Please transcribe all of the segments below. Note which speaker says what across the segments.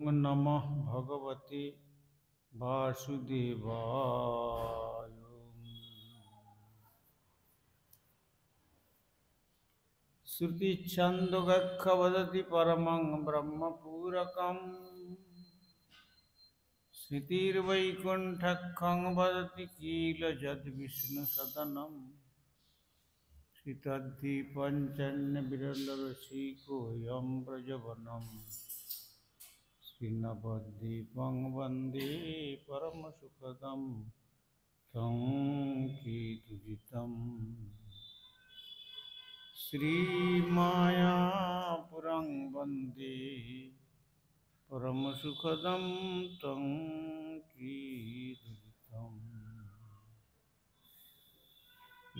Speaker 1: नमः भगवते वासुदेवाय। श्रुतिछन्दोगक्ख वदति परमं ब्रह्मपूरकम् श्रुतिर्वैकुण्ठखं वदति किल यद्विष्णुसदनं श्रीतद्दीपञ्चन्यविरलरसिकोऽयं व्रजवनं श्रीनवद्वीपं वन्दे परमसुखदं तं कीर्तितम् श्रीमायापुरं वन्दे परमसुखदं तं कीर्तितम्।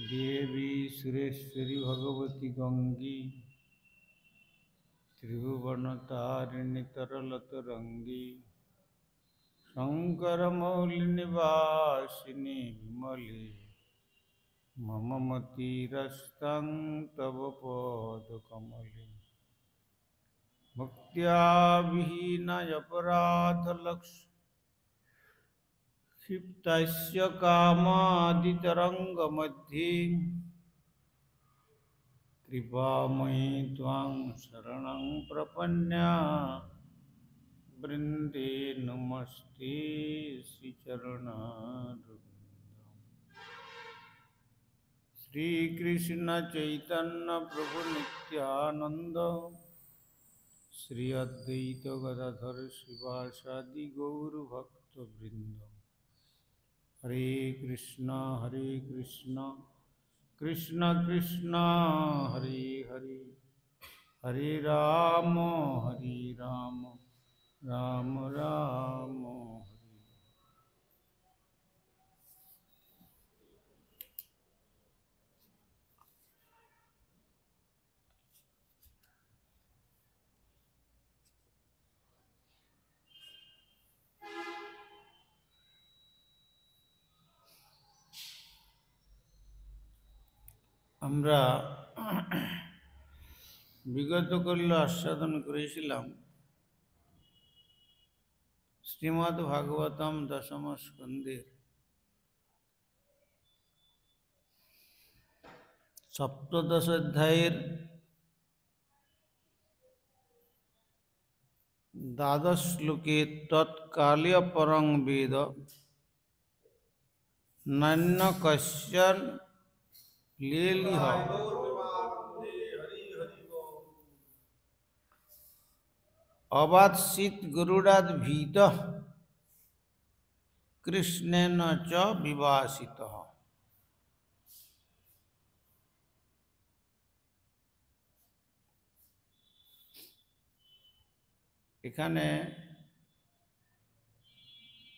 Speaker 1: देवी सुरेश्वरी भगवती गंगी त्रिभुवनतारिणी तरलतरंगी शंकरमौलिनिवासिनी विमले मम मतिरस्तं तव पदकमले। भक्त्या विहीनयपराधलक्षिप्तस्य कामादितरङ्गमध्ये कृपामयी त्वां शरणं प्रपन्ना वृन्दे नमस्ते श्रीचरणरविन्दम्। श्रीकृष्ण चैतन्य प्रभु नित्यानंद श्री अद्वैत गदाधर शिवासादि गौर भक्तवृंद। हरे कृष्ण कृष्ण कृष्ण हरे हरे, हरे राम राम राम हरे। আমরা বিগত কল্য আস্বাদন করেছিলাম শ্রীমদ্ ভাগবতম দশম স্কন্ধের সপ্তদশ অধ্যায়ের দ্বাদশ শ্লোকে তৎকালীয় পরং বেদ নান্য কশ্যন লেলিহ অবাৎসিত গরুড়াদ ভীত কৃষ্ণেন চ বিভাসিত। এখানে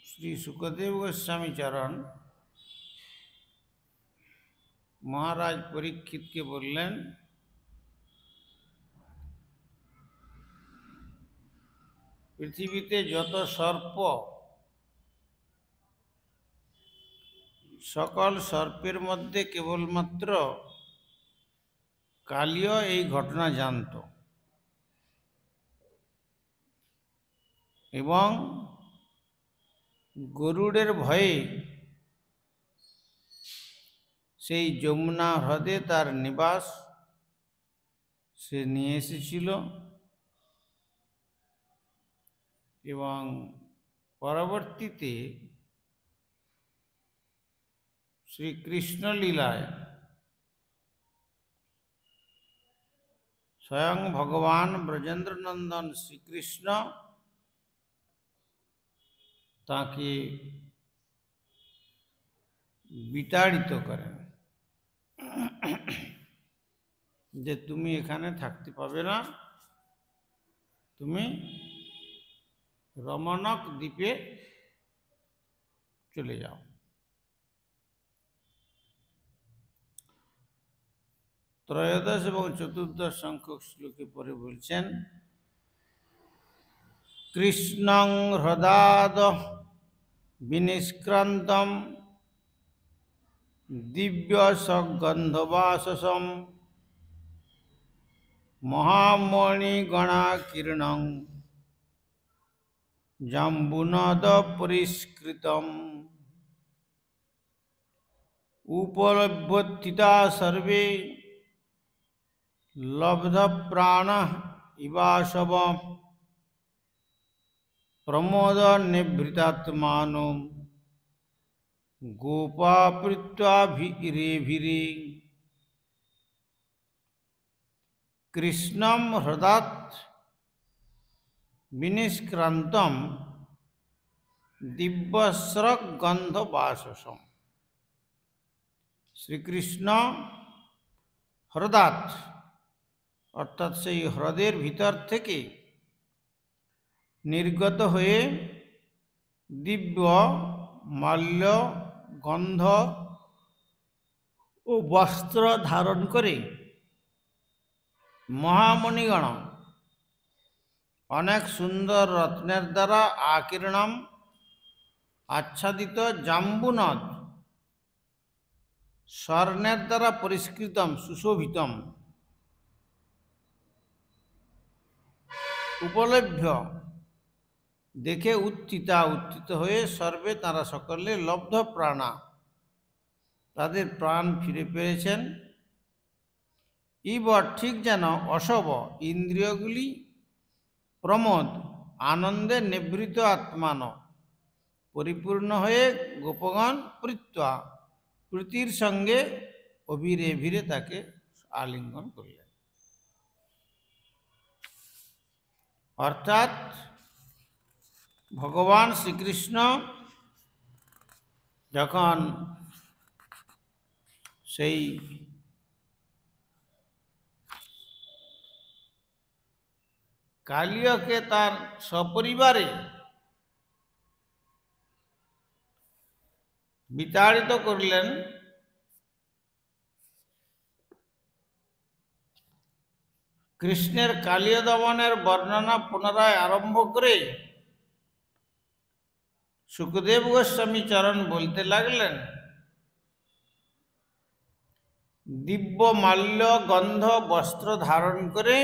Speaker 1: শ্রী সুখদেব গোস্বামী চরণ মহারাজ পরীক্ষিতকে বললেন, পৃথিবীতে যত সর্প, সকল সর্পের মধ্যে কেবলমাত্র কালীয় এই ঘটনা জানত এবং গরুড়ের ভয়ে সেই যমুনা হ্রদে তার নিবাস সে নিয়ে এসেছিল এবং পরবর্তীতে শ্রীকৃষ্ণ লীলায় স্বয়ং ভগবান ব্রজেন্দ্রনন্দন শ্রীকৃষ্ণ তাকে বিতাড়িত করেন যে তুমি এখানে থাকতে পাবে না, তুমি রমণক দ্বীপে চলে যাও। ত্রয়োদশ এবং চতুর্দশ সংখ্যক শ্লোকে পরে বলছেন, কৃষ্ণং হ্রদাদ বিনিষ্ক্রান্তম দিব্য সগন্ধবাসসম মহামণিগণাকীর্ণং জাম্বুনাদ পরিষ্কৃতম উপলভ্যতিতা সর্বে লব্ধ প্রাণ ইবাসব প্রমোদ নিভৃতাত্মানো গোপাপৃত্বাভিরে কৃষ্ণম হৃদাৎ বিনিষ্ক্রান্তম দিব্যস্রগন্ধবাসসম। শ্রীকৃষ্ণ হৃদাৎ অর্থাৎ সেই হ্রদের ভিতর থেকে নির্গত হয়ে দিব্য মাল্য গন্ধ ও বস্ত্র ধারণ করে মহামণিগণ অনেক সুন্দর রত্নের দ্বারা আকীর্ণম আচ্ছাদিত জাম্বুনদ স্বর্ণের দ্বারা পরিষ্কৃতম সুশোভিতম উপলভ্য দেখে উত্থিত হয়ে সর্বে তারা সকলে লব্ধ প্রাণা তাদের প্রাণ ফিরে পেয়েছেন। ইব ঠিক যেন অশব ইন্দ্রিয়গুলি প্রমোদ আনন্দে নিবৃত আত্মান পরিপূর্ণ হয়ে গোপগণ প্রীত্যা প্রীতির সঙ্গে অভিরে ভিরে তাকে আলিঙ্গন করলেন। অর্থাৎ ভগবান শ্রীকৃষ্ণ যখন সেই কালিয়কে তার সপরিবারে বিতাড়িত করলেন, কৃষ্ণের কালীয় দমনের বর্ণনা পুনরায় আরম্ভ করে সুখদেব গোস্বামী চরণ বলতে লাগলেন, দিব্য মাল্য গন্ধ বস্ত্র ধারণ করে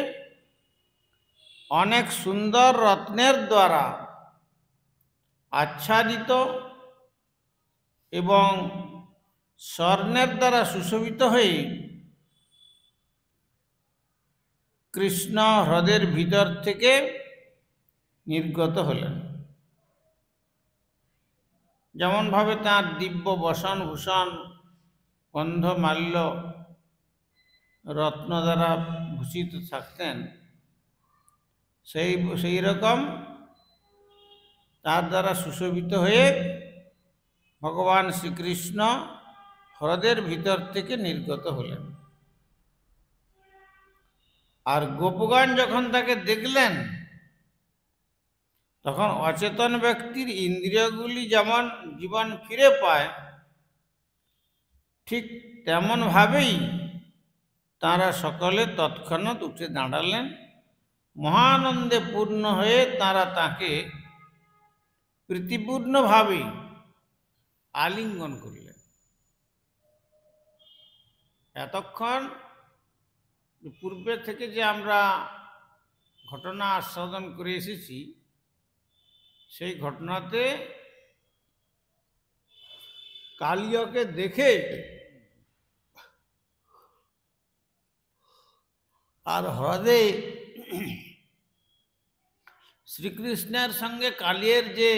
Speaker 1: অনেক সুন্দর রত্নের দ্বারা আচ্ছাদিত এবং স্বর্ণের দ্বারা সুশোভিত হয়ে কৃষ্ণ হ্রদের ভিতর থেকে নির্গত হলেন। যেমনভাবে তাঁর দিব্য বসন ভূষণ গন্ধ মাল্য রত্ন দ্বারা ভূষিত থাকতেন, সেই রকম তার দ্বারা সুশোভিত হয়ে ভগবান শ্রীকৃষ্ণ হ্রদের ভিতর থেকে নির্গত হলেন। আর গোপগণ যখন তাকে দেখলেন, তখন অচেতন ব্যক্তির ইন্দ্রিয়গুলি যেমন জীবন ফিরে পায়, ঠিক তেমনভাবেই তাঁরা সকলে তৎক্ষণাৎ উঠে দাঁড়ালেন। মহানন্দে পূর্ণ হয়ে তাঁরা তাকে প্রীতিপূর্ণভাবে আলিঙ্গন করলেন। এতক্ষণ পূর্বে থেকে যে আমরা ঘটনা আস্বাদন করে এসেছি, সেই ঘটনাতে কালিয়কে দেখে আর হ্রদে শ্রীকৃষ্ণের সঙ্গে কালিয়ের যে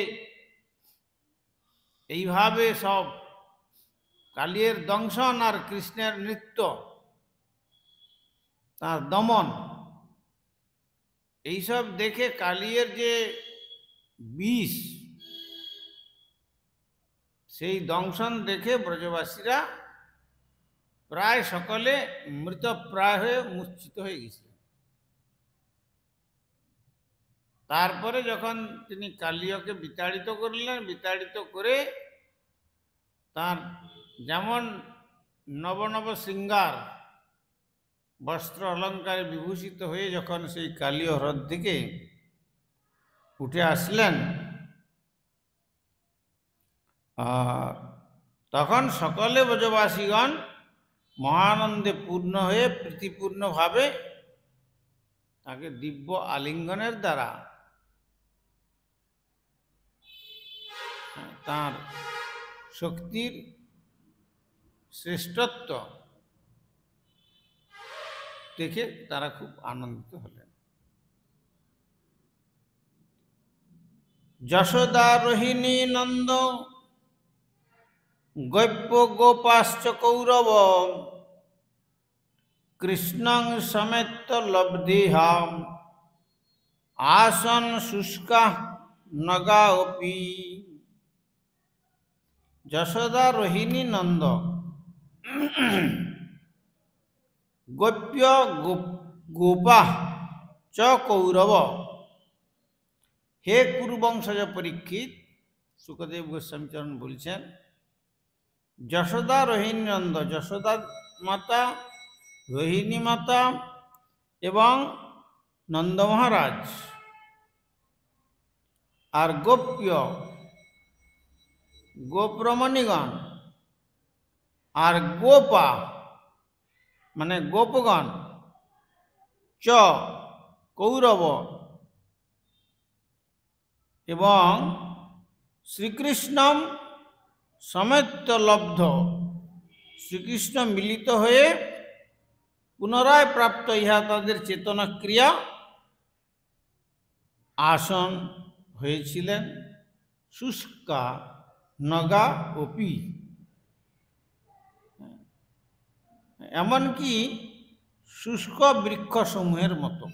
Speaker 1: এইভাবে সব কালিয়ের দংশন আর কৃষ্ণের নৃত্য, তার দমন, এইসব দেখে কালিয়ের যে বিষ, সেই দংশন দেখে ব্রজবাসীরা প্রায় সকলে মৃতপ্রায় হয়ে মূর্ছিত হয়ে গেছিলেন। তারপরে যখন তিনি কালিয়কে বিতাড়িত করলেন, বিতাড়িত করে তার যেমন নব নব শৃঙ্গার বস্ত্র অলঙ্কারে বিভূষিত হয়ে যখন সেই কালীয় হ্রদ থেকে উঠে আসলেন, তখন সকলে ব্রজবাসীগণ মহানন্দে পূর্ণ হয়ে প্রীতিপূর্ণভাবে তাকে দিব্য আলিঙ্গনের দ্বারা তার শক্তির শ্রেষ্ঠত্ব দেখে তারা খুব আনন্দিত হলেন। যশোদা রোহিণী নন্দ গৈপ্য গোপাশ্চ কৌরব কৃষ্ণং সমেত লব্ধিহাম আসন শুষ্কা নগা অপি। যশোদা রোহিণী নন্দ গোপ্য গোপা চ কৌরব। হে কুরুবংশজ পরীক্ষিত, সুখদেব গোস্বামী চরণ বলছেন, যশোদা রোহিণী নন্দ, যশোদা মাতা, রোহিণী মাতা এবং নন্দ মহারাজ আর গোপ্য গোপরমণিগণ আর গোপা মানে গোপগণ চ কৌরব এবং শ্রীকৃষ্ণম সমেত লব্ধ, শ্রীকৃষ্ণ মিলিত হয়ে পুনরায় প্রাপ্ত ইহা তাদের চেতনা ক্রিয়া আসন হয়েছিলেন শুষ্কা নগা অপি, এমনকি শুষ্ক বৃক্ষসমূহের মতো।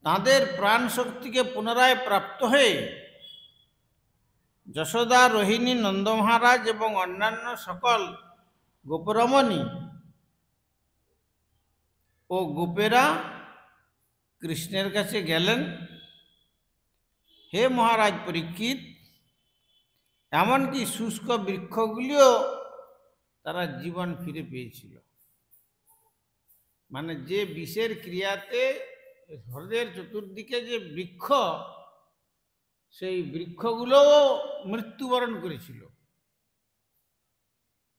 Speaker 1: তাদের প্রাণ শক্তিকে পুনরায় প্রাপ্ত হয়ে যশোদা রোহিণী নন্দ মহারাজ এবং অন্যান্য সকল গোপরমণী ও গোপেরা কৃষ্ণের কাছে গেলেন, হে মহারাজ পরীক্ষিত, এমনকি শুষ্ক বৃক্ষগুলিও তারা জীবন ফিরে পেয়েছিল। মানে যে বিষের ক্রিয়াতে হ্রদের চতুর্দিকে যে বৃক্ষ, সেই বৃক্ষগুলোও মৃত্যুবরণ করেছিল,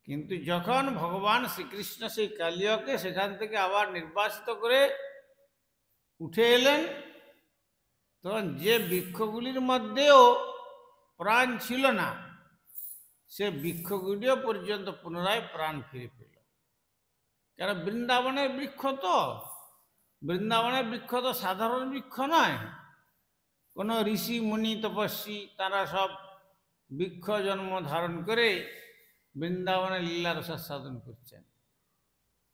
Speaker 1: কিন্তু যখন ভগবান শ্রীকৃষ্ণ সেই কালিয়কে সেখান থেকে আবার নির্বাসিত করে উঠে এলেন, তখন যে বৃক্ষগুলির মধ্যেও প্রাণ ছিল না, সে বৃক্ষগুলিও পর্যন্ত পুনরায় প্রাণ ফিরে পেল। কারণ বৃন্দাবনের বৃক্ষ তো, বৃন্দাবনের বৃক্ষ তো সাধারণ বৃক্ষ নয়, কোনো ঋষি মুনি তপস্বী তারা সব বৃক্ষ জন্ম ধারণ করে বৃন্দাবনে লীলা রসাস্বাদন করছেন।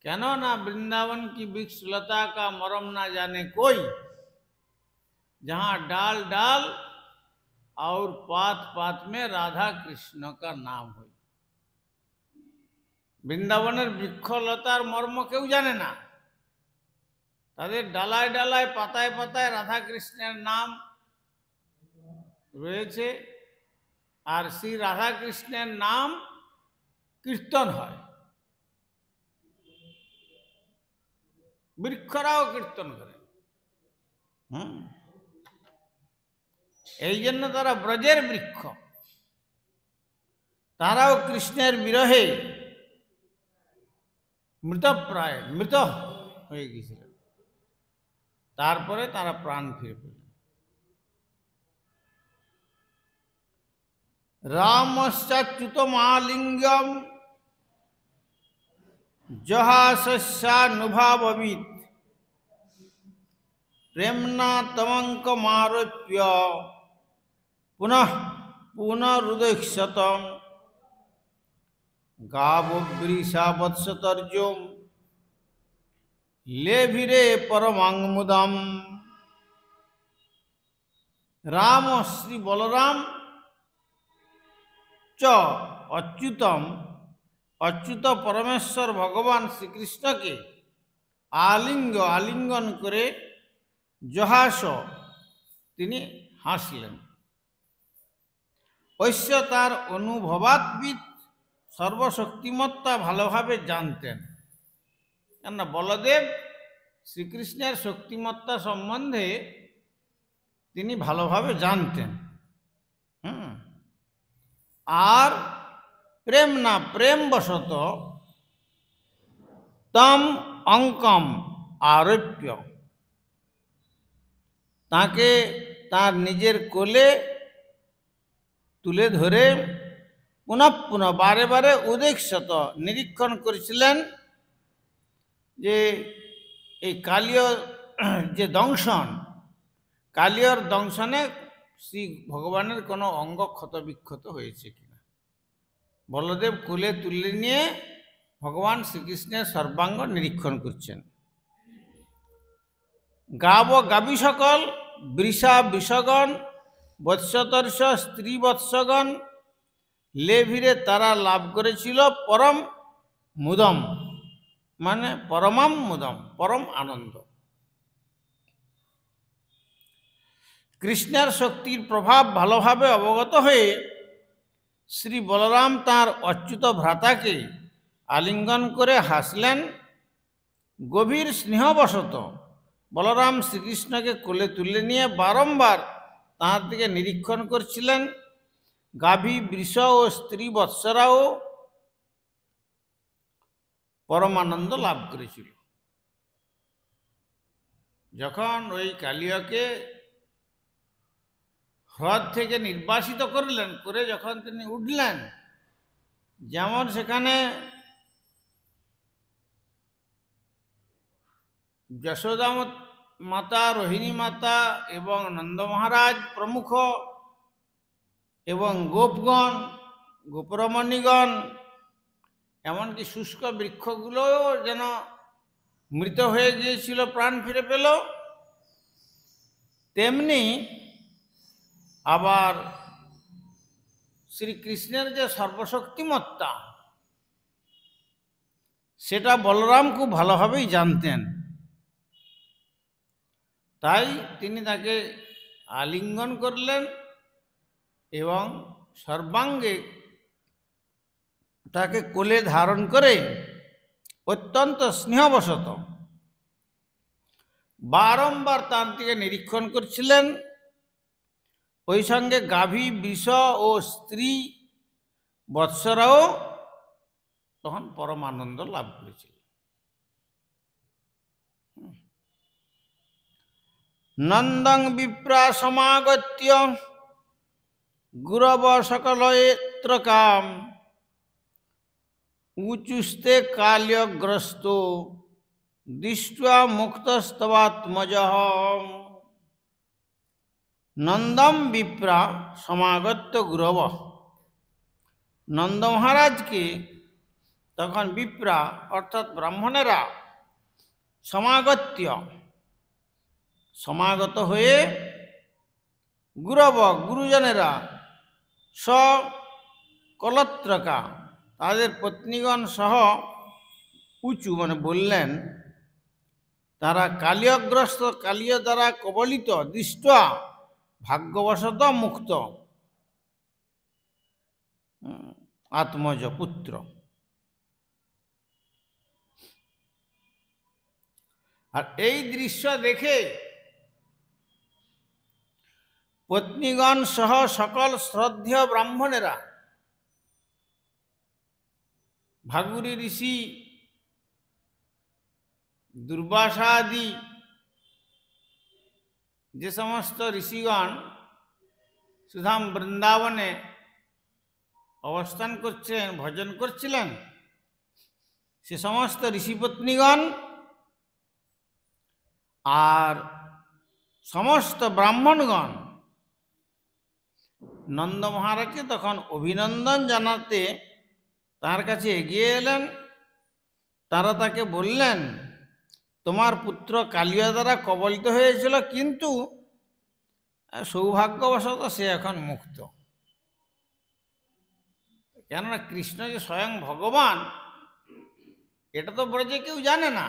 Speaker 1: কেন না বৃন্দাवन की वृक्ष लता का मरम ना जाने कोई, जहाँ डाल डाल और पात पात में राधा कृष्ण का नाम हो। বৃন্দাবনের বৃক্ষলতার মর্ম কেউ জানে না, তাদের ডালায় ডালায় পাতায় পাতায় রাধা কৃষ্ণের নাম রয়েছে, আর শ্রী রাধা কৃষ্ণের নাম কীর্তন হয়, বৃক্ষরাও কীর্তন করে। এই জন্য তারা ব্রজের বৃক্ষ, তারাও কৃষ্ণের বিরহে মৃতপ্রায় মৃত হয়ে গিয়েছিলেন, তারপরে তারা প্রাণ ফিরে পেলেন। রামশ্চাচ্যুতমালিঙ্গম জহাস্যানুভাববিৎ প্রেমনা তমঙ্কমারোপ্য পুনঃ পুনরুদীক্ষতম গাববৃষা বৎসতর্যম লেভিরে পরমাঙ্গমুদম। রাম শ্রী বলরাম চ অচ্যুতম, অচ্যুত পরমেশ্বর ভগবান শ্রীকৃষ্ণকে আলিঙ্গন করে জহাস তিনি হাসলেন। ঐশ্য তার অনুভবাৎবিদ সর্বশক্তিমত্তা ভালোভাবে জানতেন, কেননা বলদেব শ্রীকৃষ্ণের শক্তিমত্তা সম্বন্ধে তিনি ভালোভাবে জানতেন। আর প্রেম না প্রেমবশত তম অঙ্কম আরোপ্য, তাকে তার নিজের কোলে তুলে ধরে পুনঃ পুনঃ বারে বারে উদেক্ষত নিরীক্ষণ করেছিলেন যে এই কালীয় যে দংশন, কালীয়র দংশনে শ্রী ভগবানের কোনো অঙ্গ ক্ষত বিক্ষত হয়েছে কিনা। বলদেব কোলে তুলে নিয়ে ভগবান শ্রীকৃষ্ণের সর্বাঙ্গ নিরীক্ষণ করছেন। গাব গাবি সকল, বৃষা বৃষগণ, বৎসতর্ষ স্ত্রী বৎসগণ, লেভিরে তারা লাভ করেছিল পরম মুদম, মানে পরমাম মুদম, পরম আনন্দ। কৃষ্ণের শক্তির প্রভাব ভালোভাবে অবগত হয়ে শ্রী বলরাম তাঁর অচ্যুত ভ্রাতাকে আলিঙ্গন করে হাসলেন। গভীর স্নেহবশত বলরাম শ্রীকৃষ্ণকে কোলে তুলে নিয়ে বারংবার তাঁর দিকে নিরীক্ষণ করছিলেন। গাভী বৃষ ও স্ত্রী বৎসরাও পরমানন্দ লাভ করেছিল। যখন ওই কালীয়কে হ্রদ থেকে নির্বাসিত করলেন, করে যখন তিনি উঠলেন, যেমন সেখানে যশোদা মাতা, রোহিণী মাতা এবং নন্দ মহারাজ প্রমুখ এবং গোপগণ, গোপরমণিগণ, এমনকি শুষ্ক বৃক্ষগুলো যেন মৃত হয়ে গিয়েছিল, প্রাণ ফিরে পেল, তেমনি আবার শ্রীকৃষ্ণের যে সর্বশক্তিমত্তা সেটা বলরাম খুব ভালোভাবেই জানতেন। তাই তিনি তাকে আলিঙ্গন করলেন এবং সর্বাঙ্গে তাকে কোলে ধারণ করে অত্যন্ত স্নেহবশত বারংবার তার দিকে নিরীক্ষণ করছিলেন। ওই সঙ্গে গাভী বৃষ ও স্ত্রী বৎসরাও তখন পরমানন্দ লাভ করেছিল। নন্দং বিপ্রা সমাগত্য গুরব সকলয়েত্র কাম, উচুস্তে কাল্যগ্রস্ত দৃष्ट्वा মুক্তস্তবাত্মজঃ। নন্দম বিপ্রা সমাগত্য গুরব, নন্দ মহারাজকে তখন বিপ্রা অর্থাৎ ব্রাহ্মণেরা সমাগত হয়ে গুরব গুরুজনেরা সকলত্রকা তাদের পত্নীগণ সহ উঁচু মানে বললেন, তারা কালীয়গ্রস্ত, কালীয় দ্বারা কবলিত, দৃষ্টা ভাগ্যবশত মুক্ত আত্মজ পুত্র। আর এই দৃশ্য দেখে পত্নীগণ সহ সকল শ্রদ্ধেয় ব্রাহ্মণেরা, ভাগুরী ঋষি, দুর্বাসা আদি যে সমস্ত ঋষিগণ সুধাম বৃন্দাবনে অবস্থান করছেন, ভজন করছিলেন, সে সমস্ত ঋষিপত্নীগণ আর সমস্ত ব্রাহ্মণগণ নন্দ মহারাজকে তখন অভিনন্দন জানাতে তার কাছে এগিয়ে এলেন। তারা তাকে বললেন, তোমার পুত্র কালিয়া দ্বারা কবলিত হয়েছিল, কিন্তু সৌভাগ্যবশত সে এখন মুক্ত। কেননা কৃষ্ণ যে স্বয়ং ভগবান এটা তো ব্রজে কেউ জানে না।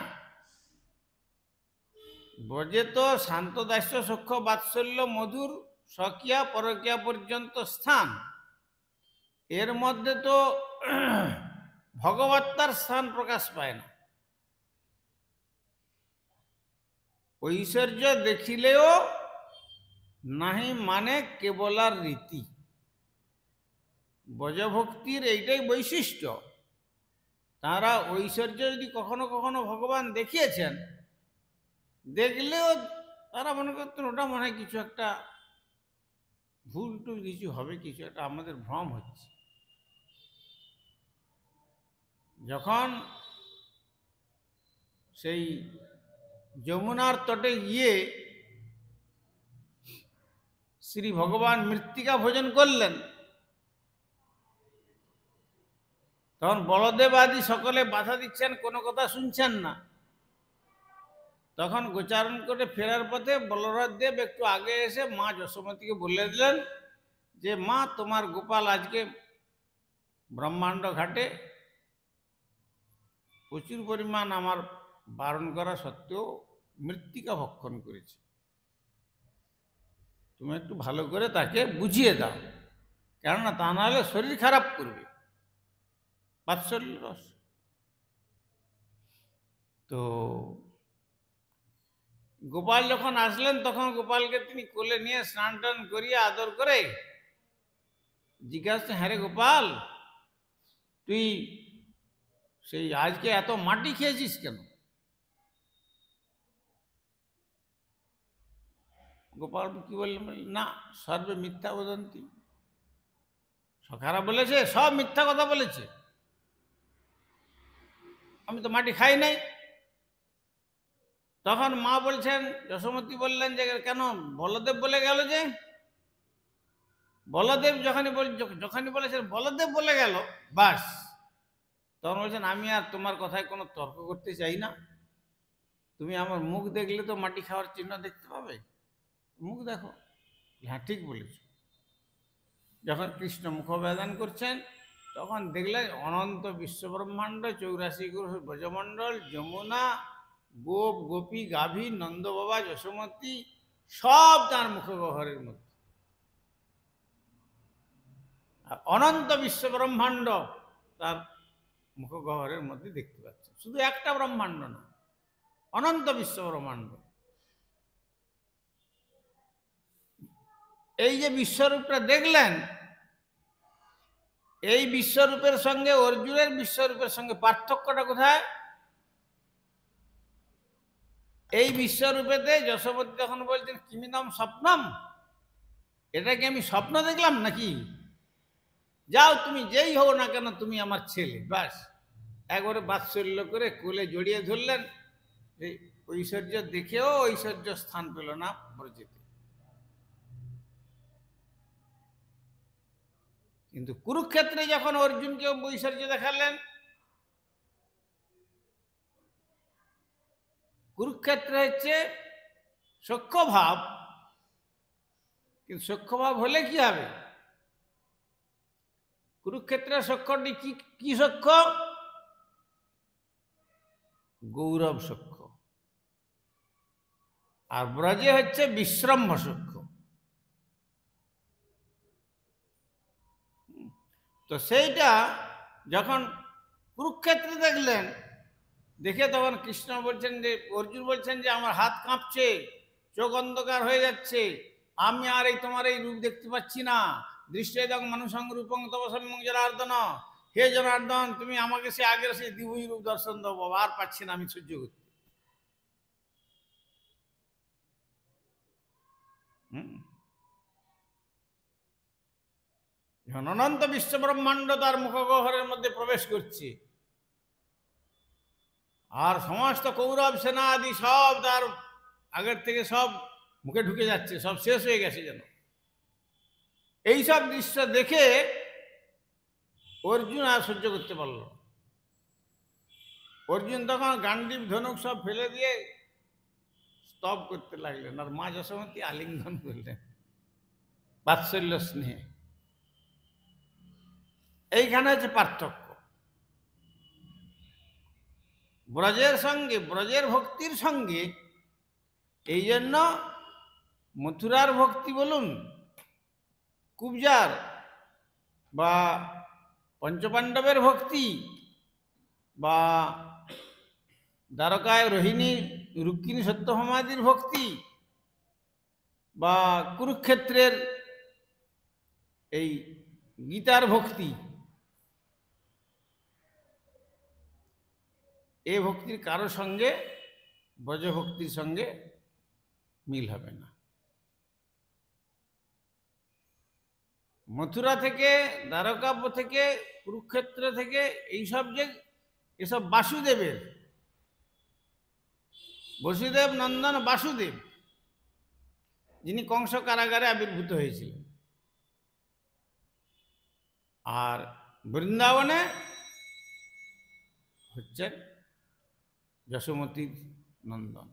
Speaker 1: ব্রজে তো শান্ত দাস্য সখ্য বাৎসল্য মধুর স্বকীয়া পরকীয়া পর্যন্ত স্থান, এর মধ্যে তো ভগবত্তার স্থান প্রকাশ পায় না। ঐশ্বর্য দেখিলেও নাহি মানে কেবলার রীতি। ব্রজভক্তির এইটাই বৈশিষ্ট্য। তারা ঐশ্বর্য যদি কখনো কখনো ভগবান দেখিয়েছেন, দেখলেও তারা মনে করতেন ওটা মনে হয় কিছু একটা ভুল টুল কিছু হবে, কিছু একটা আমাদের ভ্রম হচ্ছে। যখন সেই যমুনার তটে গিয়ে শ্রী ভগবান মৃত্তিকা ভোজন করলেন, তখন বলদেব আদি সকলে বাধা দিচ্ছেন, কোনো কথা শুনছেন না। তখন গোচারণ করে ফেরার পথে বলরাজ দেব একটু আগে এসে মা যশোমতীকে বলে দিলেন যে, মা, তোমার গোপাল আজকে ব্রহ্মাণ্ড ঘাটে প্রচুর পরিমাণ আমার বারণ করা সত্ত্বেও মৃত্তিকা ভক্ষণ করেছে, তুমি একটু ভালো করে তাকে বুঝিয়ে দাও, কেননা তা নাহলে শরীর খারাপ করবে। বাৎসল্য রস। তো গোপাল যখন আসলেন তখন গোপালকে তিনি কোলে নিয়ে স্নান টান করিয়ে আদর করে জিজ্ঞাসা, হ্যাঁ রে গোপাল, তুই সেই আজকে এত মাটি খেয়েছিস কেন? গোপাল কি বললেন, না, সর্বে মিথ্যা বদন্তি, সখারা বলেছে সব মিথ্যা কথা বলেছে, আমি তো মাটি খাই নাই। তখন মা বলছেন, যশোমতী বললেন যে, কেন বলদেব বলে গেল যে? বলদেব যখনই বলেছেন বলদেব বলে গেল, বাস। তখন বলছেন, আমি আর তোমার কথায় কোনো তর্ক করতে চাই না, তুমি আমার মুখ দেখলে তো মাটি খাওয়ার চিহ্ন দেখতে পাবে, মুখ দেখো। হ্যাঁ, ঠিক বলেছ। যখন কৃষ্ণ মুখবেদন করছেন তখন দেখলেন অনন্ত বিশ্বব্রহ্মাণ্ড, 84 গ্রহ ব্রজমণ্ডল, যমুনা, গোপ গোপী গাভী, নন্দ বাবা, যশোমতী, সব তার মুখগহ্বরের মধ্যে। আর অনন্ত বিশ্বব্রহ্মাণ্ড তার মুখগহ্বরের মধ্যে দেখতে পাচ্ছে। শুধু একটা ব্রহ্মাণ্ড না, অনন্ত বিশ্বব্রহ্মাণ্ড। এই যে বিশ্বরূপটা দেখলেন, এই বিশ্বরূপের সঙ্গে অর্জুনের বিশ্বরূপের সঙ্গে পার্থক্যটা কোথায়? এই বিশ্বরূপেতে যশোমতী যখন বলছেন, কিমিদম স্বপ্নম, এটা কি আমি স্বপ্ন দেখলাম নাকি? যাও, তুমি যেই হও না কেন, তুমি আমার ছেলে, ব্যাস। একবারে বাৎসল্য করে কোলে জড়িয়ে ধরলেন। এই ঐশ্বর্য দেখেও ঐশ্বর্য স্থান পেল না ব্রজেতে। কিন্তু কুরুক্ষেত্রে যখন অর্জুনকে ঐশ্বর্য দেখালেন, কুরুক্ষেত্রে হচ্ছে সখ্যভাব, কিন্তু সখ্যভাব হলে কি হবে? কুরুক্ষেত্রের সখ্যটি কি সখ্য? গৌরব সখ্য। আর ব্রজে হচ্ছে বিশ্রম্ভ সখ্য। তো সেইটা যখন কুরুক্ষেত্রে দেখলেন, দেখে তখন কৃষ্ণ বলছেন যে, অর্জুন বলছেন যে, আমার হাত কাঁপছে, চোখ অন্ধকার হয়ে যাচ্ছে, আমি আর এই তোমার এই রূপ দেখতে পাচ্ছি না। দৃশ্যেদং মানুষং রূপং তব সম্যং জনার্দন, হে জনার্দন, তুমি আমাকে সে আগের সেই দ্বিভুজ রূপ দর্শন দাও বাবা, আর পাচ্ছি না আমি সহ্য করতে। অনন্ত বিশ্বব্রহ্মাণ্ড তার মুখগহ্বরের মধ্যে প্রবেশ করছে, আর সমস্ত কৌরব সেনা আদি সব তার আগের থেকে সব মুখে ঢুকে যাচ্ছে, সব শেষ হয়ে গেছে যেন। এইসব দৃশ্য দেখে অর্জুন আর সহ্য করতে পারল না। অর্জুন তখন গান্ডীব ধনুক সব ফেলে দিয়ে স্তব করতে লাগলেন, আর মা যশোমতী আলিঙ্গন করলেন বাৎসল্য স্নেহে। এইখানে হচ্ছে পার্থক্য। ব্রজের সঙ্গে, ব্রজের ভক্তির সঙ্গে, এই জন্য মথুরার ভক্তি বলুন, কুবজার বা পঞ্চপাণ্ডবের ভক্তি, বা দ্বারকায় রোহিণী রুক্মিণী সত্যভামাদির ভক্তি, বা কুরুক্ষেত্রের এই গীতার ভক্তি, এই ভক্তির কারো সঙ্গে ব্রজভক্তির সঙ্গে মিল হবে না। মথুরা থেকে, দ্বারকাব্য থেকে, কুরুক্ষেত্র থেকে, এইসব যে এসব বাসুদেবের, বসুদেব নন্দন বাসুদেব, যিনি কংস কারাগারে আবির্ভূত হয়েছিলেন। আর বৃন্দাবনে হচ্ছেন যশোমতীর নন্দন।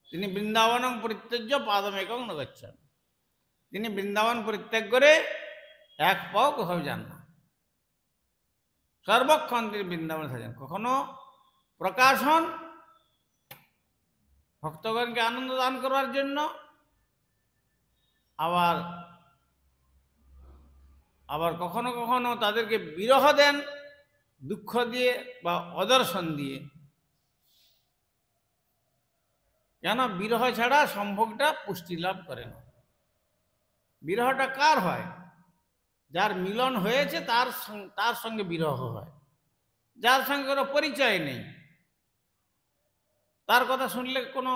Speaker 1: তিনি বৃন্দাবনং পরিত্যজ্য পাদমেকং ন গচ্ছেন। তিনি বৃন্দাবন পরিত্যাগ করে এক পাও কোথাও যান না, সর্বক্ষণ তিনি বৃন্দাবনে থাকেন। কখনো প্রকাশন, ভক্তগণকে আনন্দ দান করার জন্য, আবার আবার কখনো কখনো তাদেরকে বিরহ দেন দুঃখ দিয়ে বা অদর্শন দিয়ে। কেন? বিরহ ছাড়া সম্ভোগটা পুষ্টি লাভ করে না। বিরহটা কার হয়? যার মিলন হয়েছে তার সঙ্গে বিরহ হয়। যার সঙ্গে কোনো পরিচয় নেই, তার কথা শুনলে কোনো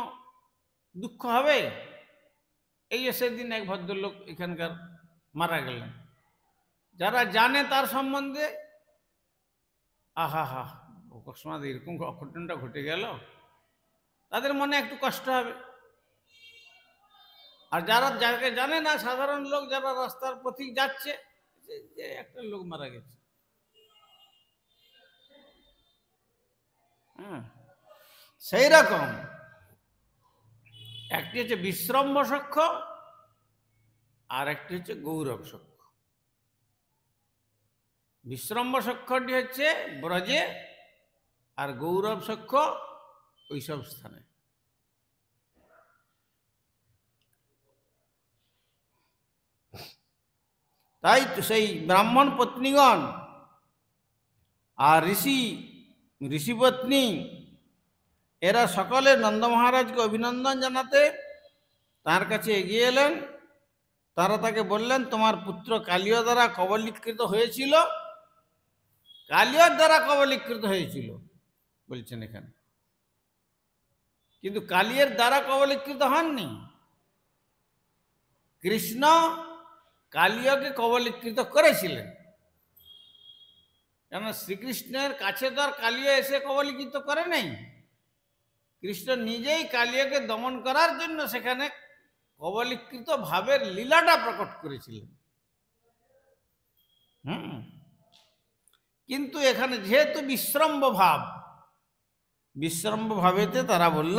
Speaker 1: দুঃখ হবে? এই যে সেদিন এক ভদ্রলোক এখানকার মারা গেলেন, যারা জানে তার সম্বন্ধে, আহা হা, অকস্মাৎ এরকম অঘটনটা ঘটে গেল, তাদের মনে একটু কষ্ট হবে। আর যাকে জানে না, সাধারণ লোক যারা রাস্তার পথিক যাচ্ছে, যে একটা লোক মারা গেছে, হ্যাঁ, সেই রকম একটি হচ্ছে বিশ্রম্ভ সখ্য, আর একটি হচ্ছে গৌরব সখ্য। বিশ্রম্ভ সখ্যটি হচ্ছে ব্রজে, আর গৌরব সখ্য ওইসব স্থানে। তাই তো সেই ব্রাহ্মণ পত্নীগণ আর ঋষিপত্নী এরা সকলে নন্দ মহারাজকে অভিনন্দন জানাতে তার কাছে এগিয়ে এলেন। তারা তাকে বললেন, তোমার পুত্র কালীয় দ্বারা কবলীকৃত হয়েছিল। কালীয় দ্বারা কবলীকৃত হয়েছিল বলছেন এখানে, কিন্তু কালীয়ের দ্বারা কবলীকৃত হননি। কৃষ্ণ কালীয়কে কবলীকৃত করেছিলেন, কেন? শ্রীকৃষ্ণের কাছে তো আর কালীয় এসে কবলীকৃত করে নাই। কৃষ্ণ নিজেই কালীয়কে দমন করার জন্য সেখানে কবলীকৃত ভাবের লীলাটা প্রকট করেছিলেন। কিন্তু এখানে যেহেতু বিশ্রম্ভ ভাবেতে তারা বলল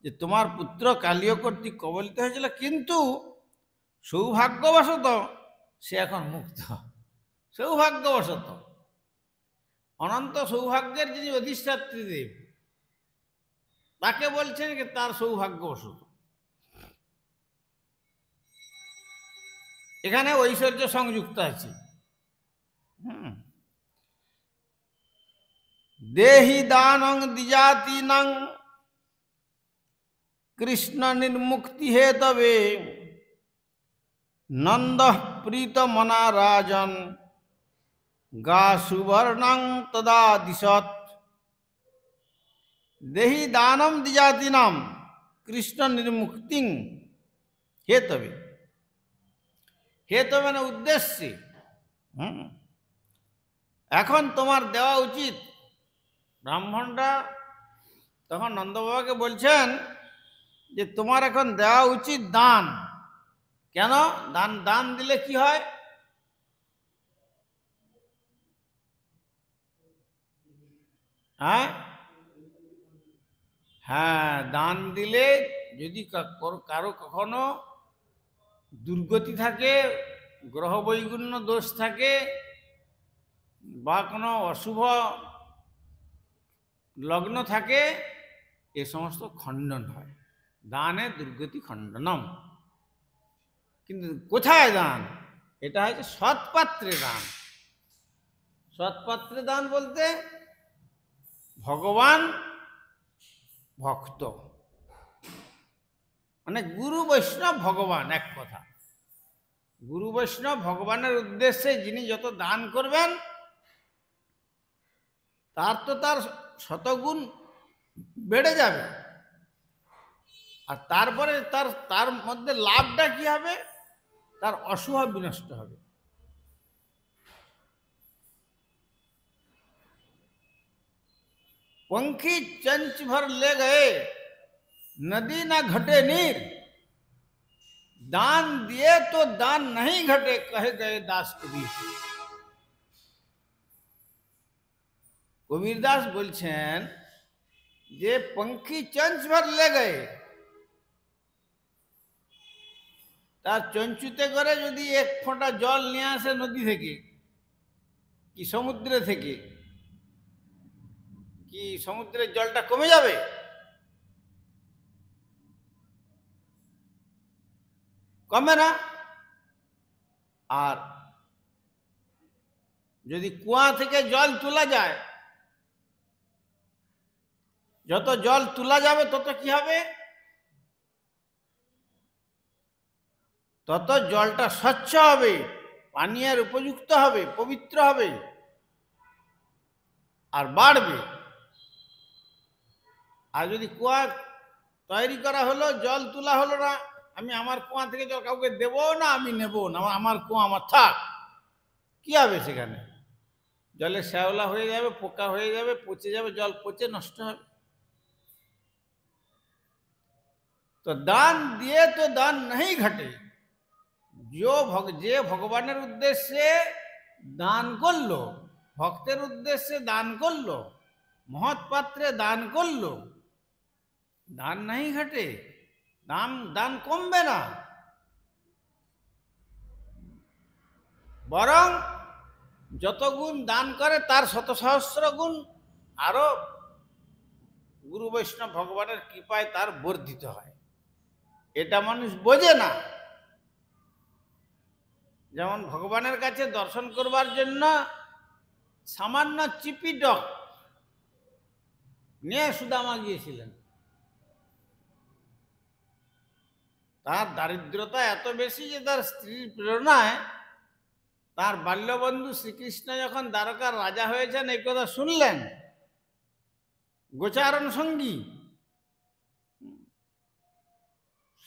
Speaker 1: যে তোমার পুত্র কালীয় কর্তৃক কবলিত হয়েছিল, কিন্তু সৌভাগ্যবশত সে এখন মুক্ত। সৌভাগ্যবশত, অনন্ত সৌভাগ্যের যিনি অধিষ্ঠাত্রী দেব, তাকে বলছেন যে তার সৌভাগ্যবশত। এখানে ঐশ্বর্য সংযুক্ত আছে। দেহি দানং দ্বিজাতিনাং কৃষ্ণ নির্মুক্তি হেতবে নন্দ প্রীত মনা রাজন গা সুবর্ণং তদা দিশত। দেহি দানম দ্বিজাতিনাম কৃষ্ণ নির্মুক্তি হেতবে। হেতবে মানে উদ্দেশ্যে। এখন তোমার দেওয়া উচিত। ব্রাহ্মণরা তখন নন্দবাবাকে বলছেন যে তোমার এখন দেওয়া উচিত দান। কেন? দান দিলে কি হয়? হ্যাঁ, দান দিলে যদি কারো কখনো দুর্গতি থাকে, গ্রহ বৈগুণ্য দোষ থাকে, বা কোনো অশুভ লগ্ন থাকে, এ সমস্ত খণ্ডন হয়। দানে দুর্গতি খণ্ডনম। কিন্তু কোথায় দান? এটা হচ্ছে সৎপাত্রে দান। সৎপাত্রে দান বলতে ভগবান ভক্ত, মানে গুরু বৈষ্ণব ভগবান, এক কথা। গুরু বৈষ্ণব ভগবানের উদ্দেশ্যে যিনি যত দান করবেন, তার তো তার শতগুণ বেড়ে যাবে। আর তারপরে তার মধ্যে লাভটা কি হবে? তার অস্বভাব বিনষ্ট হবে। पंखी चंच भर ले गए, नदी ना घटे नीर, दान दिए तो दान नहीं घटे, कहे गए दास कबीर। কবিরদাস বলছেন যে পঙ্খী চঞ্চ ভর লে গয়ে, তার চঞ্চুতে করে যদি এক ফোঁটা জল নিয়ে আসে নদী থেকে কি সমুদ্রে থেকে, কি সমুদ্রের জলটা কমে যাবে? কমে না। আর যদি কুয়া থেকে জল তোলা যায়, যত জল তোলা যাবে তত কি হবে? তত জলটা স্বচ্ছ হবে, পানীয়ের উপযুক্ত হবে, পবিত্র হবে আর বাড়বে। আর যদি কুয়া তৈরি করা হলো, জল তোলা হলো না, আমি আমার কুয়া থেকে জল কাউকে দেবো না, আমি নেবো না, আমার কুয়া আমার থাক, কি হবে সেখানে? জলে শ্যাওলা হয়ে যাবে, পোকা হয়ে যাবে, পচে যাবে, জল পচে নষ্ট হবে। তো দান দিয়ে তো দান नहीं ঘটে। যে ভগবানের উদ্দেশ্যে দান করলো, ভক্তের উদ্দেশ্যে দান করলো, মহৎ পাত্রে দান করলো, দান नहीं ঘটে, দান কমবে না, বরং যত গুণ দান করে তার শত সহস্র গুণ আরো গুরু বৈষ্ণব ভগবানের কৃপায় তার বর্ধিত হয়। এটা মানুষ বোঝে না। যেমন ভগবানের কাছে দর্শন করবার জন্য সামান্য চিপি ডক নিয়ে সুদামা গিয়েছিলেন। তার দারিদ্রতা এত বেশি যে তার স্ত্রীর প্রেরণায় তার বাল্যবন্ধু শ্রীকৃষ্ণ যখন দ্বারকার রাজা হয়েছেন এই কথা শুনলেন, গোচারণ সঙ্গী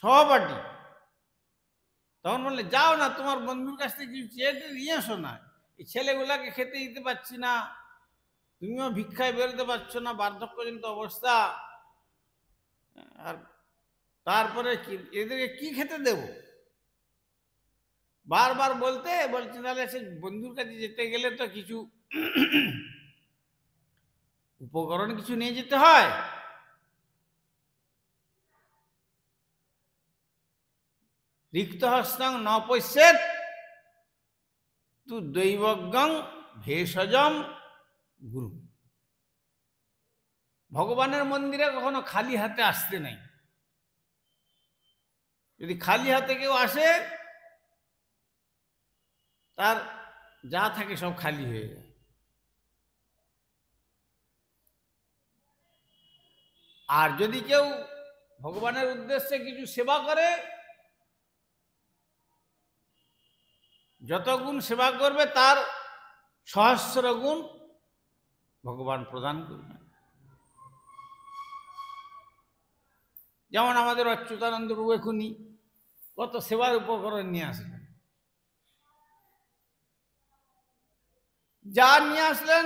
Speaker 1: সহপাঠী, তখন বললে যাও না, তোমার বন্ধুর কাছ থেকে কিছু চেয়ে নিয়ে এসো না, এই ছেলেগুলাকে খেতে দিতে পারছি না, তুমিও ভিক্ষায় বেরোতে পারছো না, বার্ধক্যজনিত অবস্থা, আর তারপরে এদেরকে কি খেতে দেব? বারবার বলছে তাহলে সে বন্ধুর কাছে যেতে গেলে তো কিছু উপকরণ কিছু নিয়ে যেতে হয়। রিক্ত হস্তং ন পশ্যেৎ তু দৈবজ্ঞং ভেষজম গুরু। ভগবানের মন্দিরে কখনো খালি হাতে আসতে নাই। যদি খালি হাতে কেউ আসে তার যা থাকে সব খালি হয়ে যায়। আর যদি কেউ ভগবানের উদ্দেশ্যে কিছু সেবা করে, যত গুণ সেবা করবে তার সহস্র গুণ ভগবান প্রদান করবেন। যেমন আমাদের অচ্যুতানন্দ প্রভু এখনই কত সেবার উপকরণ নিয়ে আসলেন, যা নিয়ে আসলেন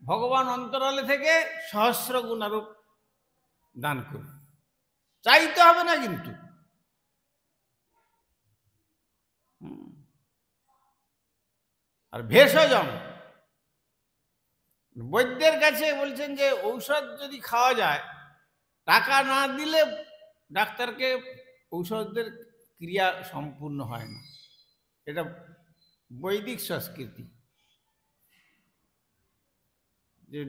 Speaker 1: ভগবান অন্তরালে থেকে সহস্র গুণ আরো দান করবেন। চাইতে হবে না কিন্তু। আর ভেষজম, বৈদ্যের কাছে বলছেন যে ঔষধ যদি খাওয়া যায়, টাকা না দিলে ডাক্তারকে ঔষধের ক্রিয়া সম্পূর্ণ হয় না। এটা বৈদিক সংস্কৃতি, যে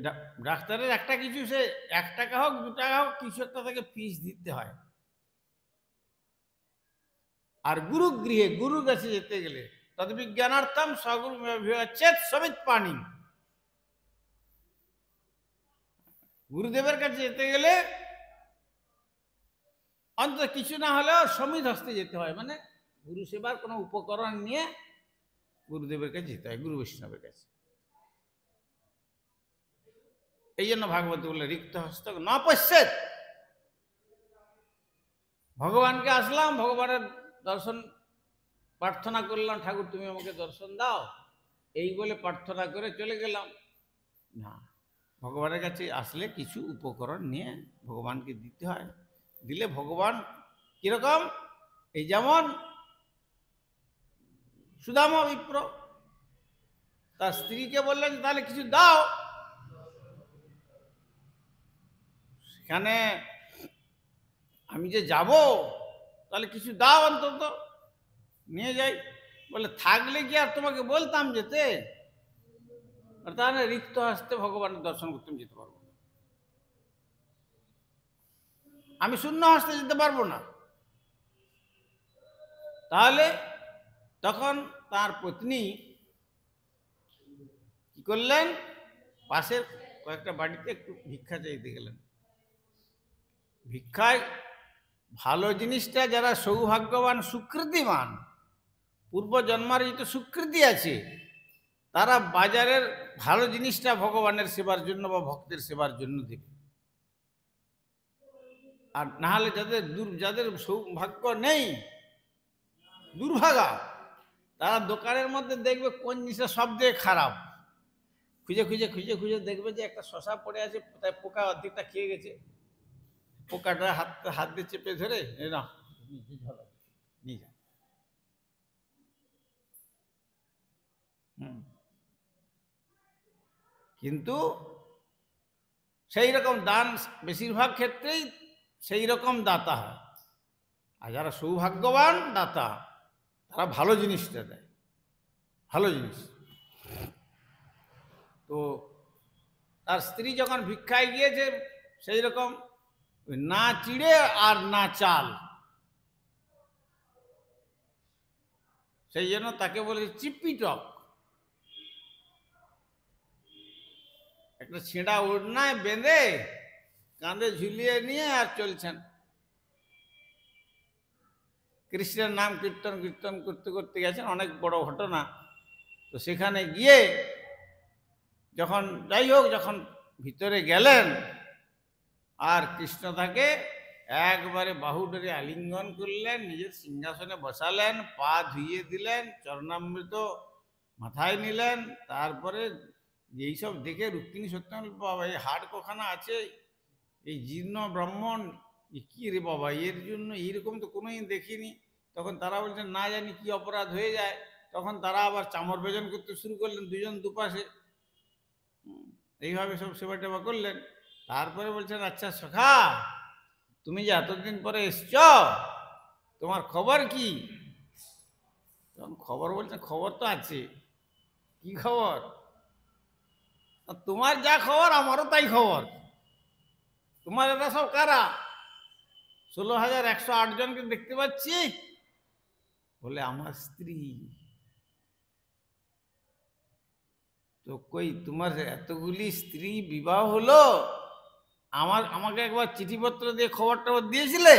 Speaker 1: ডাক্তারের একটা কিছু, সে 1 টাকা হোক 2 টাকা হোক কিছু একটা তাকে ফিস দিতে হয়। আর গুরুগৃহে, গুরুর কাছে যেতে গেলে তদ্বিজ্ঞানার্থম সগুরু চেত সমিত পানি, গুরুদেবের কাছে যেতে গেলে অন্তত কিছু না হলেও সমিত হস্তে যেতে হয়, মানে গুরু সেবার কোনো উপকরণ নিয়ে গুরুদেবের কাছে যেতে হয়, গুরু বৈষ্ণবের কাছে। এই জন্য ভাগবত বলে রিক্ত হস্তক ন পশ্যেৎ। ভগবানকে আসলাম, ভগবানের দর্শন প্রার্থনা করলাম, ঠাকুর তুমি আমাকে দর্শন দাও, এই বলে প্রার্থনা করে চলে গেলাম না। ভগবানের কাছে আসলে কিছু উপকরণ নিয়ে ভগবানকে দিতে হয়, দিলে ভগবান কিরকম, এই যেমন সুদামা বিপ্র তার স্ত্রীকে বললেন তাহলে কিছু দাও, সেখানে আমি যে যাব তাহলে কিছু দাও, অন্তত নিয়ে যাই। বলে থাকলে কি আর তোমাকে বলতাম যেতে, তাহলে রিক্ত হস্তে ভগবানের দর্শন করতে যেতে পারবো না, আমি শূন্য হস্তে যেতে পারবো না। তাহলে তখন তার পত্নী কি করলেন, পাশের কয়েকটা বাড়িতে একটু ভিক্ষা চাইতে গেলেন। ভিক্ষায় ভালো জিনিসটা যারা সৌভাগ্যবান সুকৃতিমান, পূর্ব জন্মার্জিত সুকৃতি আছে, তারা বাজারের ভালো জিনিসটা ভগবানের সেবার জন্য বা ভক্তের সেবার জন্য দেবে। আর না হলে যাদের সৌভাগ্য নেই, দুর্ভাগা, তারা দোকানের মধ্যে দেখবে কোন জিনিসটা সব থেকে খারাপ, খুঁজে খুঁজে খুঁজে খুঁজে দেখবে যে একটা শশা পড়ে আছে, তাই পোকা অর্ধেকটা খেয়ে গেছে, পোকাটা হাত দিয়ে চেপে ধরে না নিয়ে যা। কিন্তু সেই রকম দান বেশিরভাগ ক্ষেত্রেই সেই রকম দাতা হয়। আর যারা সৌভাগ্যবান দাতা, তারা ভালো জিনিসটা দেয়, ভালো জিনিস। তো তার স্ত্রী যখন ভিক্ষায় গিয়েছে, সেই রকম না চিড়ে আর না চাল, সেই জন্য তাকে বলে চিপিটক, একটা ছেঁড়া ওড়নায় বেঁধে কাঁধে ঝুলিয়ে নিয়ে আর চলছেন, কৃষ্ণের নাম কীর্তন কীর্তন করতে করতে গেছেন, অনেক বড় ঘটনা। তো সেখানে গিয়ে যখন যাই হোক, যখন ভিতরে গেলেন, আর কৃষ্ণ তাকে একবারে বাহু ধরে আলিঙ্গন করলেন, নিজের সিংহাসনে বসালেন, পা ধুইয়ে দিলেন, চরণামৃত মাথায় নিলেন। তারপরে এইসব দেখে রুক্মিণী সত্যম, বাবা এই হাড় কখানা আছে, এই জীর্ণ ব্রাহ্মণ, কি রে বাবা, এর জন্য এইরকম তো কোনোদিন দেখিনি। তখন তারা বলছেন না জানি কি অপরাধ হয়ে যায়। তখন তারা আবার চামর বেজন করতে শুরু করলেন, দুজন দুপাশে, এইভাবে সব সেবা টেবা করলেন। তারপরে বলছেন আচ্ছা সখা, তুমি যে এতদিন পরে এসছ, তোমার খবর কি? তখন খবর বলছেন খবর তো আছে। কি খবর? তোমার যা খবর আমারও তাই খবর। তোমার এরা সব কারা? 16,108 জনকে দেখতে পাচ্ছি। বলে আমার স্ত্রী। তো কই তোমার এতগুলি স্ত্রী বিবাহ হলো, আমাকে একবার চিঠিপত্র দিয়ে খবরটা দিয়েছিলে?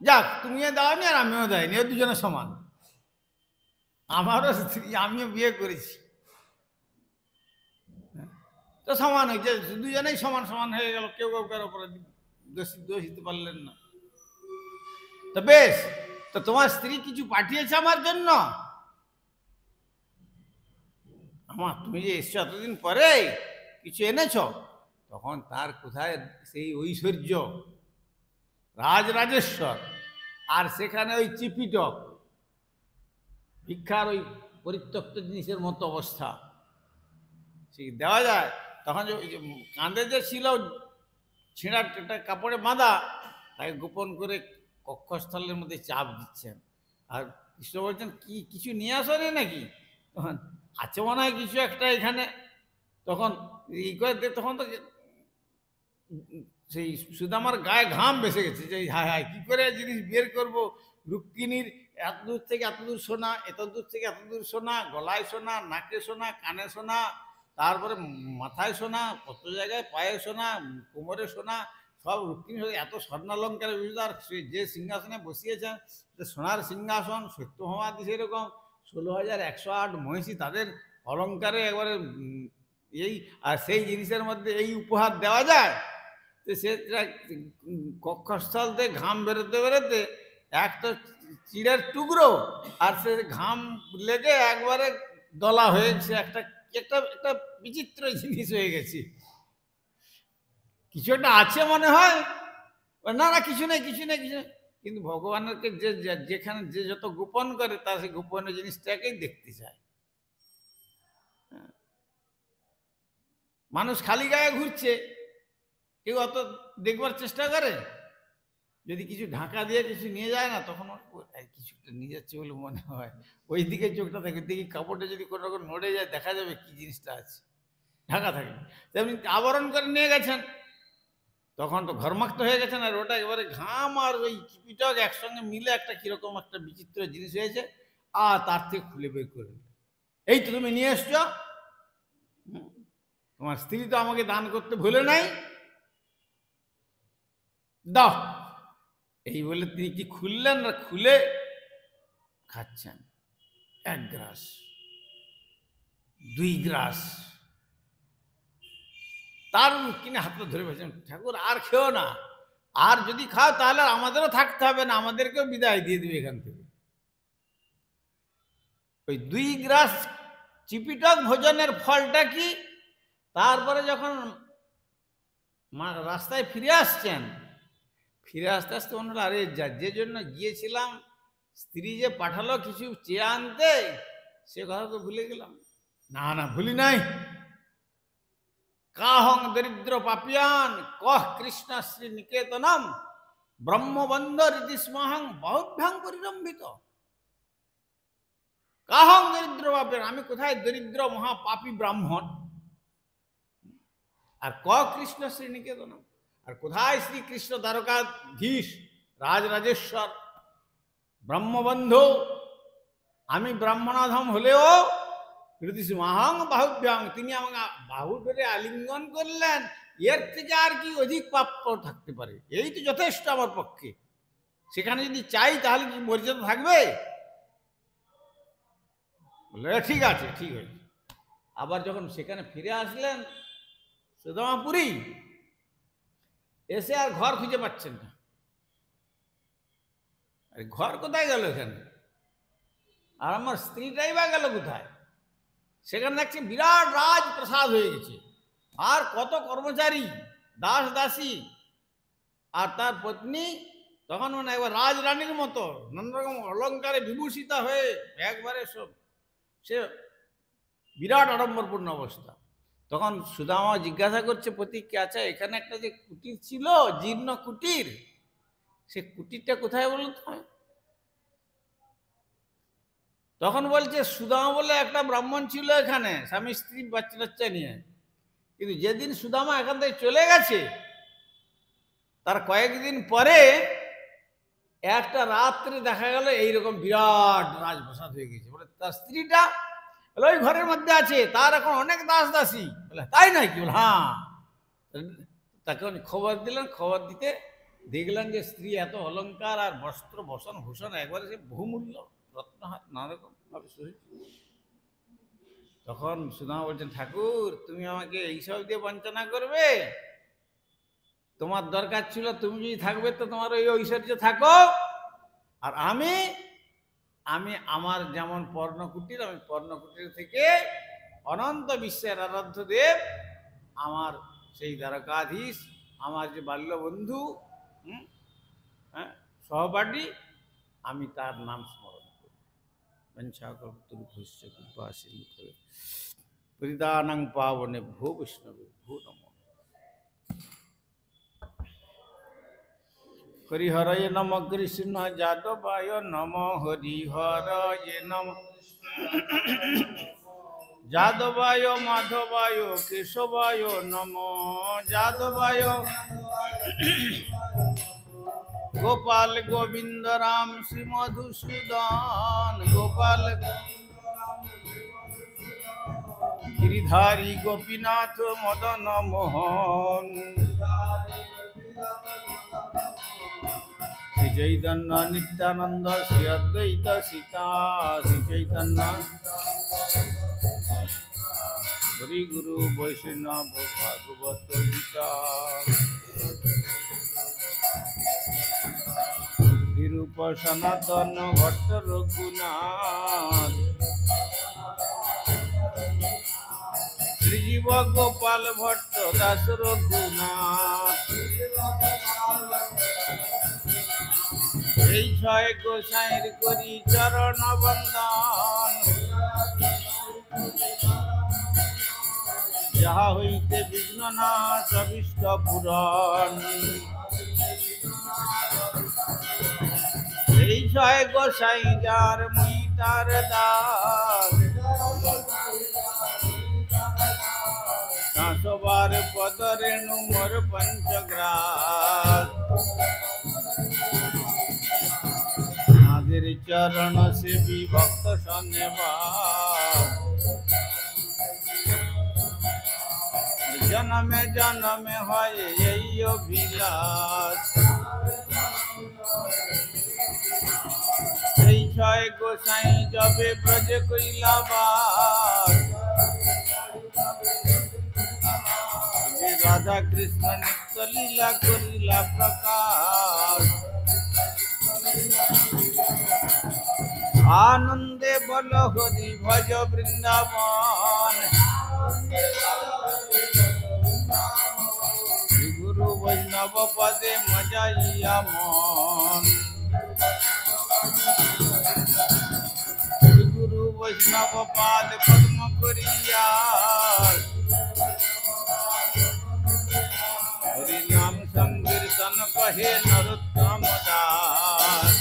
Speaker 1: যাক, তুমিও দাওনি আর আমিও দেয়নি, দুজনে সমান। আমারও স্ত্রী, আমিও বিয়ে করেছি, তো সমান হয়েছে, দুজনেই সমান সমান হয়ে গেল, কেউ কাউকে উপরে দোষ দিতে পারলেন না। তো বেশ, তো তোমার স্ত্রী কিছু পাঠিয়েছে আমার জন্য? তুমি যে এসছো এতদিন পরে, কিছু এনেছ? তখন তার কোথায় সেই ঐশ্বর্য, রাজরাজেশ্বর, আর সেখানে ওই চিপিটক ভিক্ষার ওই পরিত্যক্ত জিনিসের মতো অবস্থা, সে দেওয়া যায়? তখন যে কাঁধে যে ছিল ছিঁড়া কাপড়ে বাঁধা, তাকে গোপন করে কক্ষস্থলের মধ্যে চাপ দিচ্ছেন। আর কৃষ্ণ বলছেন কি কিছু নিয়ে আসেনি নাকি? তখন আছে মনে হয় কিছু একটা এখানে। তখন ই করে, তখন তো সেই সুদামার গায়ে ঘাম বেসে গেছে, যে হায় হায় কি করে জিনিস বের করবো। রুক্মিণীর এত দূর থেকে এত দূর সোনা, এত দূর থেকে এত দূর সোনা, গলায় সোনা, নাকে সোনা, কানে সোনা, তারপরে মাথায় সোনা, কত জায়গায় পায়ে সোনা, কোমরে সোনা, সব রুক্মিণী এত স্বর্ণালঙ্কারের বিরুদ্ধে। আর যে সিংহাসনে বসিয়েছেন, সোনার সিংহাসন, সত্যভামাদি সেরকম, 16,108 মহিষী, তাদের অলঙ্কারে একবারে এই। আর সেই জিনিসের মধ্যে এই উপহার দেওয়া যায়? তো সে কক্ষস্থল থেকে ঘাম বেরোতে বেরোতে এক তো চিড়ের টুকরো, আর সে ঘাম লেগে একবারে দলা হয়ে গেছে, একটা একটা একটা বিচিত্র জিনিস হয়ে গেছে। কিছু একটা আছে মনে হয়, না না কিছু নেই কিছু নেই কিছু নেই, কিন্তু ভগবানকে যেখানে যে যত গোপন করে তার সেই গোপন জিনিসটাকেই দেখতে চায়। মানুষ খালি গায়ে ঘুরছে, কেউ অত দেখবার চেষ্টা করে? যদি কিছু ঢাকা দিয়ে কিছু নিয়ে যায় না, তখন কিছু একটা নিয়ে যাচ্ছে বলে মনে হয়, ওই দিকে চোখটা থাকে। দেখি কাপড়টা যদি কোনো রকম নড়ে যায়, দেখা যাবে কি জিনিসটা আছে, ঢাকা থাকে। তেমনি আবরণ করে নিয়ে গেছেন, তখন তো ঘরমাক্ত হয়ে গেছেন, আর ওটা এবারে ঘাম আর ওই চিপিটক একসঙ্গে মিলে একটা কিরকম একটা বিচিত্র জিনিস হয়েছে, আর তার থেকে খুলে বের করে, এই তো তুমি নিয়ে এসছো, তোমার স্ত্রী তো আমাকে দান করতে ভুলে নাই, দাও। এই বলে তিনি কি খুললেন, না খুলে খাচ্ছেন। এক গ্রাস, দুই গ্রাস, তার কিনে হাতটা ধরে বলছেন, ঠাকুর আর খেও না, আর যদি খাও তাহলে আমাদেরও থাকতে হবে না, আমাদেরকেও বিদায় দিয়ে দিবে এখান থেকে। ওই দুই গ্রাস চিপিটক ভোজনের ফলটা কি? তারপরে যখন রাস্তায় ফিরে আসছেন, ফিরে আসতে আসতে মনে হলো, আরে যে জন্য গিয়েছিলাম, স্ত্রী যে পাঠালো কিছু চেয়ে আনতে, সে কথা তো ভুলে গেলাম। না না, ভুলি নাই। কাহং দরিদ্র পাপিয়ান কহ কৃষ্ণ শ্রী নিকেতনম ব্রহ্মবন্ধ রীতি স্মহং বহুভ্যাং পরিরম্ভিত। কাহং দরিদ্র পাপিয়ান, আমি কোথায় দরিদ্র মহাপাপী ব্রাহ্মণ, আর ক কৃষ্ণ শ্রী নিকেতনম, আর কোথায় শ্রীকৃষ্ণ দ্বারকাধীশ রাজরাজেশ্বর ব্রহ্মবন্ধু। আমি ব্রাহ্মণাধম হলেও মাহং বাহুভ্যাং, তিনি আমাকে বাহু ধরে আলিঙ্গন করলেন, এর থেকে আর কি অধিক প্রাপ্য থাকতে পারে? এই তো যথেষ্ট আমার পক্ষে। সেখানে যদি চাই তাহলে কি মর্যাদা থাকবে? বলে ঠিক আছে, ঠিক আছে। আবার যখন সেখানে ফিরে আসলেন সুদামাপুরী, এসে আর ঘর খুঁজে পাচ্ছেন না। আরে ঘর কোথায় গেল এখানে, আর আমার স্ত্রীটাই বা গেল কোথায়? সেখানে দেখছি বিরাট রাজপ্রাসাদ হয়ে গেছে, আর কত কর্মচারী, দাস দাসী, আর তার পত্নী তখন মানে একবার রাজরানীর মতো নানা রকম অলঙ্কারে বিভূষিতা হয়ে একবারে সব, সে বিরাট আড়ম্বরপূর্ণ অবস্থা। তখন সুদামা জিজ্ঞাসা করছে প্রতীককে, আচ্ছা এখানে একটা যে কুটির ছিল, জীর্ণ কুটির, সে কুটিরটা কোথায় বলুন তো? তখন বলছে সুদামা বলে একটা ব্রাহ্মণ ছিল এখানে, স্বামী স্ত্রী বাচ্চা বাচ্চা নিয়ে, কিন্তু যেদিন সুদামা এখান থেকে চলে গেছে, তার কয়েকদিন পরে একটা রাত্রে দেখা গেল এইরকম বিরাট রাজপ্রাসাদ হয়ে গেছে। বলে তার স্ত্রীটা ওই ঘরের মধ্যে আছে, তার এখন অনেক দাস দাসী। বলে তাই নাকি? বলে হ্যাঁ। তাকে খবর দিলেন, খবর দিতে দেখলেন যে স্ত্রী এত অলঙ্কার আর বস্ত্র বসন ভূষণ একবারে সে বহুমূল্য রত্ন নানা রকম ভাবে সহিত। তখন সুদামা বলছেন, ঠাকুর তুমি আমাকে এইসব দিয়ে বঞ্চনা করবে? তোমার দরকার ছিল তুমি যদি থাকবে তো তোমার ওই ঐশ্বর্য থাকো, আর আমি আমার যেমন পর্ণকুটির, আমি পর্ণকুটির থেকে অনন্ত বিশ্বের আরাধ্য দেব, আমার সেই দ্বারকাধীশ, আমার যে বাল্য বন্ধু, হ্যাঁ সহপাঠী, আমি তার নাম স্মরণ করি। পরিদানং পাবনে ভো বৈষ্ণবে ভো নম। হরিহরয় নম কৃষ্ণ যাদবায় নম, হরিহরয় নম যাদবায় মাধবায় কেশবায় নম, যাদবায় গোপাল গোবিন্দ রাম শ্রী মধুসূদন, গোপাল গিরিধারী গোপীনাথ মদন মোহন, শ্রী চৈতন্য নিত্যানন্দ শ্রী অদ্বৈত সীতা, শ্রী চৈতন্য হরি গুরু বৈষ্ণব ভাগবত গীতা। रूप सनातन भट्ट रघुनाथ শ্রীজীব গোপাল ভট্ট দাস রঘুনাথ এই ছয় গোসাইর করি চরণ বন্দন যাহা হইতে বিঘ্ন নাশ অভীষ্ট পূরণ এই ছয় গোসাই যার মুই তার দাস সবার পদ রেণু মোর পঞ্চগ্রাস তাদের চরণ সেবী ভক্ত সন্নিবাস জনমে জনমে হয় এই অভিলাষ এই ছয় গোসাই যবে ব্রজ কইলা বাস রাধা কৃষ্ণ নিত্য লীলা করিলা প্রকাশ আনন্দে বল হরি ভজ বৃন্দাবন গুরু বৈষ্ণব পদে মজাইয়া মন গুরু বৈষ্ণব পাদ পদ্ম করিয়া হরি নাম সংকীর্তন কহে নরোত্তম দাস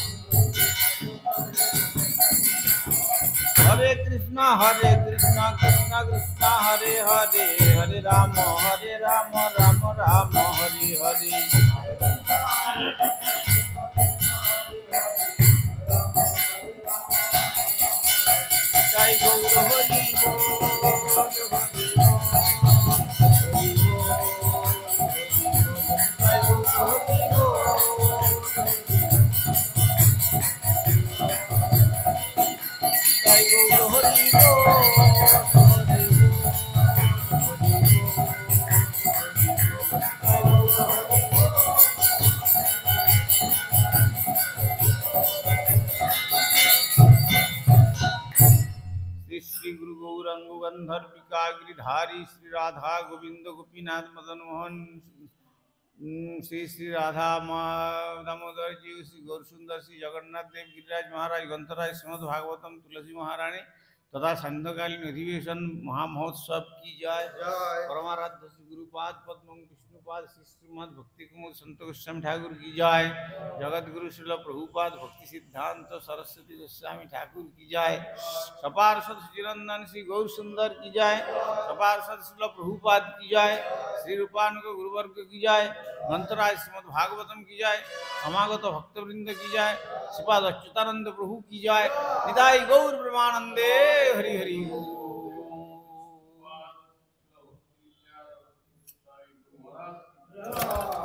Speaker 1: হরে কৃষ্ণ কৃষ্ণ কৃষ্ণ হরে হরে হরে রাম রাম রাম হরে হরে তাই গৌর হরি श्री गुरु गौरांग गंधर्विका गिरिधारी श्री राधा गोविंद गोपीनाथ मदन मोहन श्री श्री राधा दामोदर जी श्री गौर सुंदर श्री जगन्नाथ देव गिरिराज महाराज ग्रंथराज श्रीमद् भागवतम तुलसी महारानी तथा संध्याकालीन अधिवेशन महामहोत्सव की जय परमाराध्य श्री गुरुपाद पद्म विष्णुपाद श्री श्रीमद भक्ति कुमुद संत गोस्वामी ठाकुर की जय जगत गुरु श्रील प्रभुपाद भक्ति सिद्धांत सरस्वती गोस्वामी ठाकुर की जय सपार्षद श्रीनंदन श्री गौर सुंदर की जय सपार्षद श्रील प्रभुपाद की जय श्री रूपानुग गुरुवर्ग की जय ग्रंथराज श्रीमद् भागवतम की जय समागत भक्तवृंद की जय श्रीपाद अच्युतानंद प्रभु की जय निताई गौर ब्रह्मानंदे हरि हरि
Speaker 2: Yeah.